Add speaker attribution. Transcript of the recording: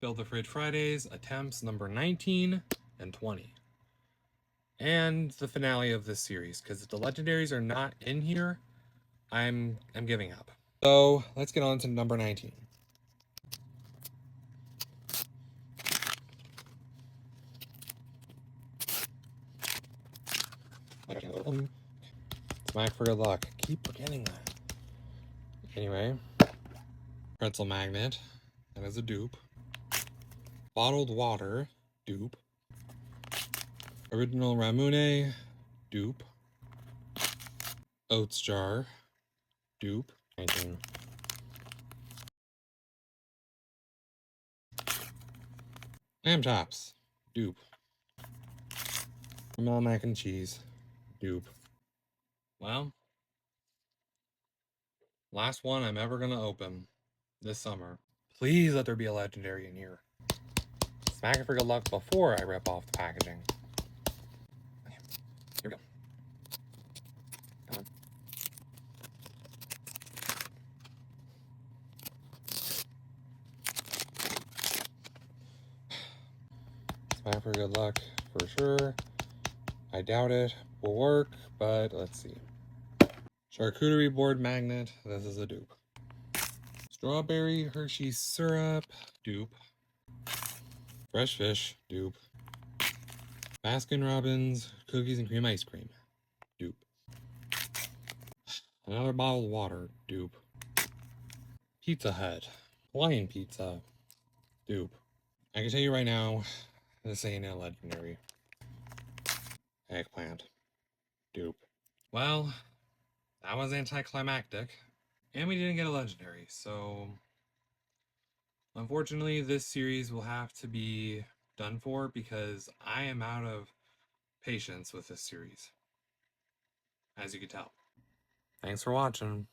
Speaker 1: Build the Fridge Fridays, attempts number 19 and 20. And the finale of this series, because if the legendaries are not in here, I'm giving up. So let's get on to number 19. Smack for good luck. Keep forgetting that. Anyway, pretzel magnet. That is a dupe. Bottled water. Dupe. Original Ramune. Dupe. Oats jar. Dupe. 19. Lamb chops. Dupe. Caramel mac and cheese. Dupe. Well, last one I'm ever gonna open this summer. Please let there be a legendary in here. Smack it for good luck before I rip off the packaging. Here we go. Come on. Smack for good luck for sure. I doubt it will work, but let's see. Charcuterie board magnet. This is a dupe. Strawberry Hershey syrup. Dupe. Fresh fish. Dupe. Baskin Robbins cookies and cream ice cream. Dupe. Another bottled water. Dupe. Pizza Hut. Hawaiian pizza. Dupe. I can tell you right now, this ain't a legendary. Eggplant. Dupe. Well, that was anticlimactic. And we didn't get a legendary, so unfortunately this series will have to be done for because I am out of patience with this series, as you can tell. Thanks for watching.